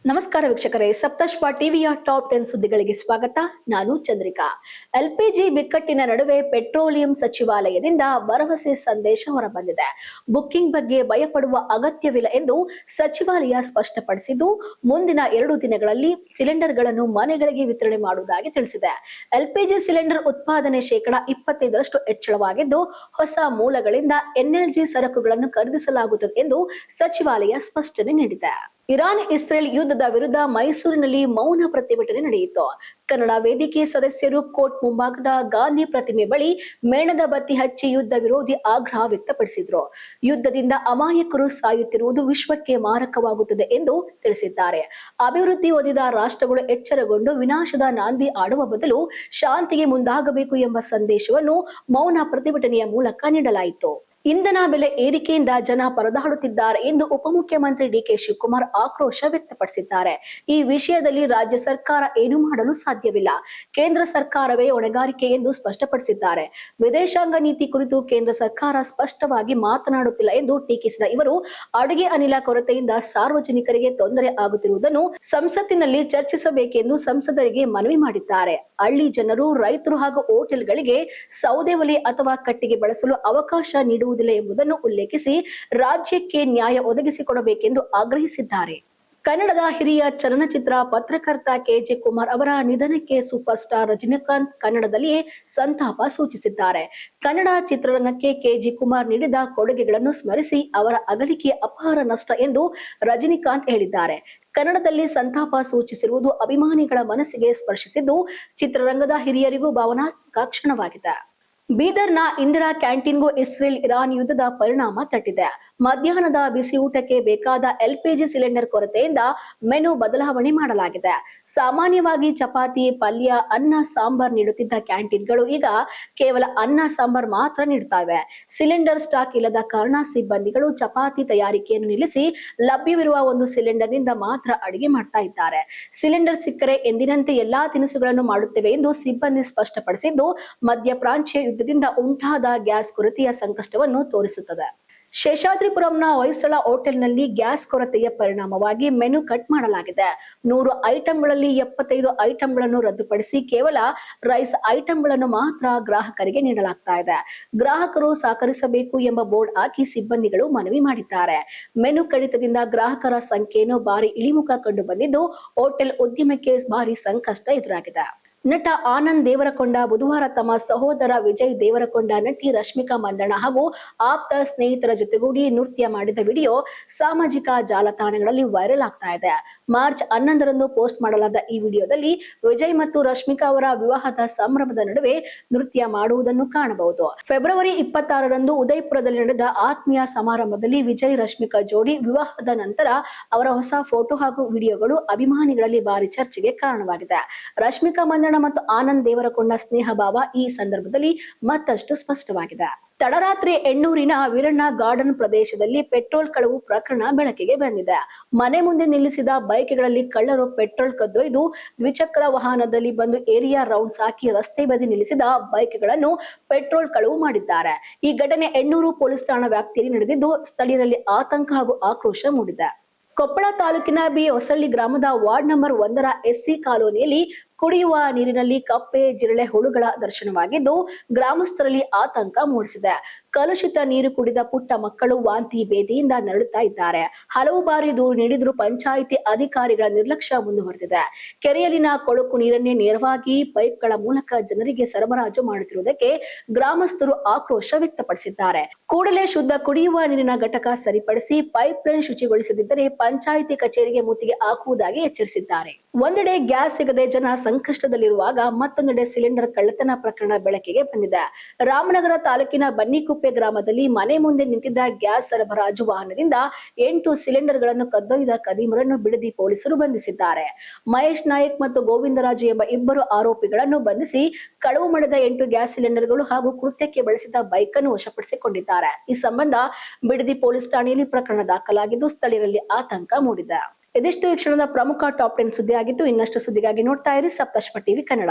ನಮಸ್ಕಾರ ವೀಕ್ಷಕರೇ, ಸಪ್ತಶ್ವ ಟಿವಿಯ ಟಾಪ್ 10 ಸುದ್ದಿಗಳಿಗೆ ಸ್ವಾಗತ. ನಾನು ಚಂದ್ರಿಕಾ. ಎಲ್ಪಿಜಿ ಬಿಕ್ಕಟ್ಟಿನ ನಡುವೆ ಪೆಟ್ರೋಲಿಯಂ ಸಚಿವಾಲಯದಿಂದ ಭರವಸೆ ಸಂದೇಶ ಹೊರಬಂದಿದೆ. ಬುಕ್ಕಿಂಗ್ ಬಗ್ಗೆ ಭಯಪಡುವ ಅಗತ್ಯವಿಲ್ಲ ಎಂದು ಸಚಿವಾಲಯ ಸ್ಪಷ್ಟಪಡಿಸಿದ್ದು, ಮುಂದಿನ 2 ದಿನಗಳಲ್ಲಿ ಸಿಲಿಂಡರ್ಗಳನ್ನು ಮನೆಗಳಿಗೆ ವಿತರಣೆ ಮಾಡುವುದಾಗಿ ತಿಳಿಸಿದೆ. ಎಲ್ಪಿಜಿ ಸಿಲಿಂಡರ್ ಉತ್ಪಾದನೆ 25% ಹೆಚ್ಚಳವಾಗಿದ್ದು, ಹೊಸ ಮೂಲಗಳಿಂದ ಎನ್ಎಲ್ಜಿ ಸರಕುಗಳನ್ನು ಖರೀದಿಸಲಾಗುತ್ತದೆ ಎಂದು ಸಚಿವಾಲಯ ಸ್ಪಷ್ಟನೆ ನೀಡಿದೆ. ಇರಾನ್ ಇಸ್ರೇಲ್ ಯುದ್ಧದ ವಿರುದ್ಧ ಮೈಸೂರಿನಲ್ಲಿ ಮೌನ ಪ್ರತಿಭಟನೆ ನಡೆಯಿತು. ಕನ್ನಡ ವೇದಿಕೆ ಸದಸ್ಯರು ಕೋರ್ಟ್ ಮುಂಭಾಗದ ಗಾಂಧಿ ಪ್ರತಿಮೆ ಬಳಿ ಮೇಣದ ಬತ್ತಿ ಹಚ್ಚಿ ಯುದ್ಧ ವಿರೋಧಿ ಆಗ್ರಹ ವ್ಯಕ್ತಪಡಿಸಿದ್ರು. ಯುದ್ಧದಿಂದ ಅಮಾಯಕರು ಸಾಯುತ್ತಿರುವುದು ವಿಶ್ವಕ್ಕೆ ಮಾರಕವಾಗುತ್ತದೆ ಎಂದು ತಿಳಿಸಿದ್ದಾರೆ. ಅಭಿವೃದ್ಧಿ ಹೊಂದಿದ ರಾಷ್ಟ್ರಗಳು ಎಚ್ಚರಗೊಂಡು ವಿನಾಶದ ನಾಂದಿ ಆಡುವ ಬದಲು ಶಾಂತಿಗೆ ಮುಂದಾಗಬೇಕು ಎಂಬ ಸಂದೇಶವನ್ನು ಮೌನ ಪ್ರತಿಭಟನೆಯ ಮೂಲಕ ನೀಡಲಾಯಿತು. ಇಂಧನ ಬೆಲೆ ಏರಿಕೆಯಿಂದ ಜನ ಪರದಾಡುತ್ತಿದ್ದಾರೆ ಎಂದು ಉಪಮುಖ್ಯಮಂತ್ರಿ ಡಿಕೆ ಶಿವಕುಮಾರ್ ಆಕ್ರೋಶ ವ್ಯಕ್ತಪಡಿಸಿದ್ದಾರೆ. ಈ ವಿಷಯದಲ್ಲಿ ರಾಜ್ಯ ಸರ್ಕಾರ ಏನು ಮಾಡಲು ಸಾಧ್ಯವಿಲ್ಲ, ಕೇಂದ್ರ ಸರ್ಕಾರವೇ ಹೊಣೆಗಾರಿಕೆ ಎಂದು ಸ್ಪಷ್ಟಪಡಿಸಿದ್ದಾರೆ. ವಿದೇಶಾಂಗ ನೀತಿ ಕುರಿತು ಕೇಂದ್ರ ಸರ್ಕಾರ ಸ್ಪಷ್ಟವಾಗಿ ಮಾತನಾಡುತ್ತಿಲ್ಲ ಎಂದು ಟೀಕಿಸಿದ ಇವರು, ಅಡುಗೆ ಅನಿಲ ಕೊರತೆಯಿಂದ ಸಾರ್ವಜನಿಕರಿಗೆ ತೊಂದರೆ ಆಗುತ್ತಿರುವುದನ್ನು ಸಂಸತ್ತಿನಲ್ಲಿ ಚರ್ಚಿಸಬೇಕೆಂದು ಸಂಸದರಿಗೆ ಮನವಿ ಮಾಡಿದ್ದಾರೆ. ಹಳ್ಳಿ ಜನರು, ರೈತರು ಹಾಗೂ ಹೋಟೆಲ್ಗಳಿಗೆ ಸೌದೆ ಒಲೆ ಅಥವಾ ಕಟ್ಟಿಗೆ ಬಳಸಲು ಅವಕಾಶ ನೀಡುವುದಿಲ್ಲ ಎಂಬುದನ್ನು ಉಲ್ಲೇಖಿಸಿ ರಾಜ್ಯಕ್ಕೆ ನ್ಯಾಯ ಒದಗಿಸಿಕೊಡಬೇಕೆಂದು ಆಗ್ರಹಿಸಿದ್ದಾರೆ. ಕನ್ನಡದ ಹಿರಿಯ ಚಲನಚಿತ್ರ ಪತ್ರಕರ್ತ ಕೆಜಿ ಕುಮಾರ್ ಅವರ ನಿಧನಕ್ಕೆ ಸೂಪರ್ ಸ್ಟಾರ್ ರಜನಿಕಾಂತ್ ಕನ್ನಡದಲ್ಲಿಯೇ ಸಂತಾಪ ಸೂಚಿಸಿದ್ದಾರೆ. ಕನ್ನಡ ಚಿತ್ರರಂಗಕ್ಕೆ ಕೆಜಿ ಕುಮಾರ್ ನೀಡಿದ ಕೊಡುಗೆಗಳನ್ನು ಸ್ಮರಿಸಿ ಅವರ ಅಗಲಿಕೆ ಅಪಾರ ನಷ್ಟ ಎಂದು ರಜನಿಕಾಂತ್ ಹೇಳಿದ್ದಾರೆ. ಕನ್ನಡದಲ್ಲಿ ಸಂತಾಪ ಸೂಚಿಸಿರುವುದು ಅಭಿಮಾನಿಗಳ ಮನಸ್ಸಿಗೆ ಸ್ಪರ್ಶಿಸಿದ್ದು, ಚಿತ್ರರಂಗದ ಹಿರಿಯರಿಗೂ ಭಾವನಾತ್ಮಕ ಕ್ಷಣವಾಗಿದೆ. ಬೀದರ್ನ ಇಂದಿರಾ ಕ್ಯಾಂಟೀನ್ಗೂ ಇಸ್ರೇಲ್ ಇರಾನ್ ಯುದ್ಧದ ಪರಿಣಾಮ ತಟ್ಟಿದೆ. ಮಧ್ಯಾಹ್ನದ ಬಿಸಿ ಊಟಕ್ಕೆ ಬೇಕಾದ ಎಲ್ಪಿಜಿ ಸಿಲಿಂಡರ್ ಕೊರತೆಯಿಂದ ಮೆನು ಬದಲಾವಣೆ ಮಾಡಲಾಗಿದೆ. ಸಾಮಾನ್ಯವಾಗಿ ಚಪಾತಿ, ಪಲ್ಯ, ಅನ್ನ, ಸಾಂಬಾರ್ ನೀಡುತ್ತಿದ್ದ ಕ್ಯಾಂಟೀನ್ಗಳು ಈಗ ಕೇವಲ ಅನ್ನ, ಸಾಂಬಾರ್ ಮಾತ್ರ ನೀಡುತ್ತವೆ. ಸಿಲಿಂಡರ್ ಸ್ಟಾಕ್ ಇಲ್ಲದ ಕಾರಣ ಸಿಬ್ಬಂದಿಗಳು ಚಪಾತಿ ತಯಾರಿಕೆಯನ್ನು ನಿಲ್ಲಿಸಿ ಲಭ್ಯವಿರುವ ಒಂದು ಸಿಲಿಂಡರ್ನಿಂದ ಮಾತ್ರ ಅಡುಗೆ ಮಾಡ್ತಾ ಇದ್ದಾರೆ. ಸಿಲಿಂಡರ್ ಸಿಕ್ಕರೆ ಎಂದಿನಂತೆ ಎಲ್ಲಾ ತಿನಿಸುಗಳನ್ನು ಮಾಡುತ್ತೇವೆ ಎಂದು ಸಿಬ್ಬಂದಿ ಸ್ಪಷ್ಟಪಡಿಸಿದ್ದು, ಮಧ್ಯಪ್ರಾಚ್ಯ ಯುದ್ಧದಿಂದ ಉಂಟಾದ ಗ್ಯಾಸ್ ಕೊರತೆಯ ಸಂಕಷ್ಟವನ್ನು ತೋರಿಸುತ್ತದೆ. ಶೇಷಾದ್ರಿಪುರಂನ ಹೊಯ್ಸಳ ಹೋಟೆಲ್ನಲ್ಲಿ ಗ್ಯಾಸ್ ಕೊರತೆಯ ಪರಿಣಾಮವಾಗಿ ಮೆನು ಕಟ್ ಮಾಡಲಾಗಿದೆ. 100 ಐಟಂಗಳಲ್ಲಿ 75 ಐಟಂಗಳನ್ನು ರದ್ದುಪಡಿಸಿ ಕೇವಲ ರೈಸ್ ಐಟಂಗಳನ್ನು ಮಾತ್ರ ಗ್ರಾಹಕರಿಗೆ ನೀಡಲಾಗ್ತಾ ಇದೆ. ಗ್ರಾಹಕರು ಸಹಕರಿಸಬೇಕು ಎಂಬ ಬೋರ್ಡ್ ಹಾಕಿ ಸಿಬ್ಬಂದಿಗಳು ಮನವಿ ಮಾಡಿದ್ದಾರೆ. ಮೆನು ಕಡಿತದಿಂದ ಗ್ರಾಹಕರ ಸಂಖ್ಯೆಯನ್ನು ಭಾರಿ ಇಳಿಮುಖ ಕಂಡು ಬಂದಿದ್ದು, ಹೋಟೆಲ್ ಉದ್ಯಮಕ್ಕೆ ಭಾರಿ ಸಂಕಷ್ಟ ಎದುರಾಗಿದೆ. ನಟ ಆನಂದ್ ದೇವರಕೊಂಡ ಬುಧವಾರ ತಮ್ಮ ಸಹೋದರ ವಿಜಯ್ ದೇವರಕೊಂಡ, ನಟಿ ರಶ್ಮಿಕಾ ಮಂದಣ್ಣ ಹಾಗೂ ಆಪ್ತ ಸ್ನೇಹಿತರ ಜೊತೆಗೂಡಿ ನೃತ್ಯ ಮಾಡಿದ ವಿಡಿಯೋ ಸಾಮಾಜಿಕ ಜಾಲತಾಣಗಳಲ್ಲಿ ವೈರಲ್ ಆಗ್ತಾ ಇದೆ. ಮಾರ್ಚ್ 11ರಂದು ಪೋಸ್ಟ್ ಮಾಡಲಾದ ಈ ವಿಡಿಯೋದಲ್ಲಿ ವಿಜಯ್ ಮತ್ತು ರಶ್ಮಿಕಾ ಅವರ ವಿವಾಹದ ಸಂಭ್ರಮದ ನಡುವೆ ನೃತ್ಯ ಮಾಡುವುದನ್ನು ಕಾಣಬಹುದು. ಫೆಬ್ರವರಿ 26ರಂದು ಉದಯಪುರದಲ್ಲಿ ನಡೆದ ಆತ್ಮೀಯ ಸಮಾರಂಭದಲ್ಲಿ ವಿಜಯ್ ರಶ್ಮಿಕಾ ಜೋಡಿ ವಿವಾಹದ ನಂತರ ಅವರ ಹೊಸ ಫೋಟೋ ಹಾಗೂ ವಿಡಿಯೋಗಳು ಅಭಿಮಾನಿಗಳಲ್ಲಿ ಭಾರಿ ಚರ್ಚೆಗೆ ಕಾರಣವಾಗಿದೆ. ರಶ್ಮಿಕಾ ಮಂದಣ್ಣ ಮತ್ತು ಆನಂದ್ ದೇವರಕೊಂಡ ಸ್ನೇಹ ಭಾವ ಈ ಸಂದರ್ಭದಲ್ಲಿ ಮತ್ತಷ್ಟು ಸ್ಪಷ್ಟವಾಗಿದೆ. ತಡರಾತ್ರಿ ಎಣ್ಣೂರಿನ ವೀರಣ್ಣ ಗಾರ್ಡನ್ ಪ್ರದೇಶದಲ್ಲಿ ಪೆಟ್ರೋಲ್ ಕಳವು ಪ್ರಕರಣ ಬೆಳಕಿಗೆ ಬಂದಿದೆ. ಮನೆ ಮುಂದೆ ನಿಲ್ಲಿಸಿದ ಬೈಕ್ಗಳಲ್ಲಿ ಕಳ್ಳರು ಪೆಟ್ರೋಲ್ ಕದ್ದೊಯ್ದು ದ್ವಿಚಕ್ರ ವಾಹನದಲ್ಲಿ ಬಂದು ಏರಿಯಾ ರೌಂಡ್ಸ್ ಹಾಕಿ ರಸ್ತೆ ಬದಿ ನಿಲ್ಲಿಸಿದ ಬೈಕ್ಗಳನ್ನು ಪೆಟ್ರೋಲ್ ಕಳವು ಮಾಡಿದ್ದಾರೆ. ಈ ಘಟನೆ ಎಣ್ಣೂರು ಪೊಲೀಸ್ ಠಾಣಾ ವ್ಯಾಪ್ತಿಯಲ್ಲಿ ನಡೆದಿದ್ದು, ಸ್ಥಳೀಯರಲ್ಲಿ ಆತಂಕ ಹಾಗೂ ಆಕ್ರೋಶ ಮೂಡಿದೆ. ಕೊಪ್ಪಳ ತಾಲೂಕಿನ ಬಿ ಹೊಸಳ್ಳಿ ಗ್ರಾಮದ ವಾರ್ಡ್ ನಂಬರ್ 1ರ ಎಸ್ಸಿ ಕಾಲೋನಿಯಲ್ಲಿ ಕುಡಿಯುವ ನೀರಿನಲ್ಲಿ ಕಪ್ಪೆ, ಜಿರಳೆ, ಹುಳುಗಳ ದರ್ಶನವಾಗಿದ್ದು ಗ್ರಾಮಸ್ಥರಲ್ಲಿ ಆತಂಕ ಮೂಡಿಸಿದೆ. ಕಲುಷಿತ ನೀರು ಕುಡಿದ ಪುಟ್ಟ ಮಕ್ಕಳು ವಾಂತಿ ಭೇದಿಯಿಂದ ನರಳುತ್ತಾ ಇದ್ದಾರೆ. ಹಲವು ಬಾರಿ ದೂರು ನೀಡಿದ್ರೂ ಪಂಚಾಯಿತಿ ಅಧಿಕಾರಿಗಳ ನಿರ್ಲಕ್ಷ್ಯ ಮುಂದುವರೆದಿದೆ. ಕೆರೆಯಲ್ಲಿನ ಕೊಳಕು ನೀರನ್ನೇ ನೇರವಾಗಿ ಪೈಪ್ಗಳ ಮೂಲಕ ಜನರಿಗೆ ಸರಬರಾಜು ಮಾಡುತ್ತಿರುವುದಕ್ಕೆ ಗ್ರಾಮಸ್ಥರು ಆಕ್ರೋಶ ವ್ಯಕ್ತಪಡಿಸಿದ್ದಾರೆ. ಕೂಡಲೇ ಶುದ್ಧ ಕುಡಿಯುವ ನೀರಿನ ಘಟಕ ಸರಿಪಡಿಸಿ ಪೈಪ್ಲೈನ್ ಶುಚಿಗೊಳಿಸದಿದ್ದರೆ ಪಂಚಾಯಿತಿ ಕಚೇರಿಗೆ ಮುತ್ತಿಗೆ ಹಾಕುವುದಾಗಿ ಎಚ್ಚರಿಸಿದ್ದಾರೆ. ಒಂದೆಡೆ ಗ್ಯಾಸ್ ಸಿಗದೆ ಜನ ಸಂಕಷ್ಟದಲ್ಲಿರುವಾಗ ಮತ್ತೊಂದೆಡೆ ಸಿಲಿಂಡರ್ ಕಳ್ಳತನ ಪ್ರಕರಣ ಬೆಳಕಿಗೆ ಬಂದಿದೆ. ರಾಮನಗರ ತಾಲೂಕಿನ ಬನ್ನಿಕುಪ್ಪೆ ಗ್ರಾಮದಲ್ಲಿ ಮನೆ ಮುಂದೆ ನಿಂತಿದ್ದ ಗ್ಯಾಸ್ ಸರಬರಾಜು ವಾಹನದಿಂದ 8 ಸಿಲಿಂಡರ್ಗಳನ್ನು ಕದ್ದೊಯ್ದ ಖದೀಮರನ್ನು ಬಿಡದಿ ಪೊಲೀಸರು ಬಂಧಿಸಿದ್ದಾರೆ. ಮಹೇಶ್ ನಾಯಕ್ ಮತ್ತು ಗೋವಿಂದರಾಜು ಎಂಬ ಇಬ್ಬರು ಆರೋಪಿಗಳನ್ನು ಬಂಧಿಸಿ ಕಳವು ಮಾಡಿದ 8 ಗ್ಯಾಸ್ ಸಿಲಿಂಡರ್ಗಳು ಹಾಗೂ ಕೃತ್ಯಕ್ಕೆ ಬಳಸಿದ ಬೈಕ್ ಅನ್ನು ವಶಪಡಿಸಿಕೊಂಡಿದ್ದಾರೆ. ಈ ಸಂಬಂಧ ಬಿಡದಿ ಪೊಲೀಸ್ ಠಾಣೆಯಲ್ಲಿ ಪ್ರಕರಣ ದಾಖಲಾಗಿದ್ದು, ಸ್ಥಳೀಯರಲ್ಲಿ ಆತಂಕ ಮೂಡಿದೆ. ಇದಿಷ್ಟು ಈ ಕ್ಷಣದ ಪ್ರಮುಖ ಟಾಪ್ 10 ಸುದ್ದಿ ಆಗಿತ್ತು. ಇನ್ನಷ್ಟು ಸುದ್ದಿಗಾಗಿ ನೋಡ್ತಾ ಇರಿ ಸಪ್ತಶ್ವ ಟಿವಿ ಕನ್ನಡ.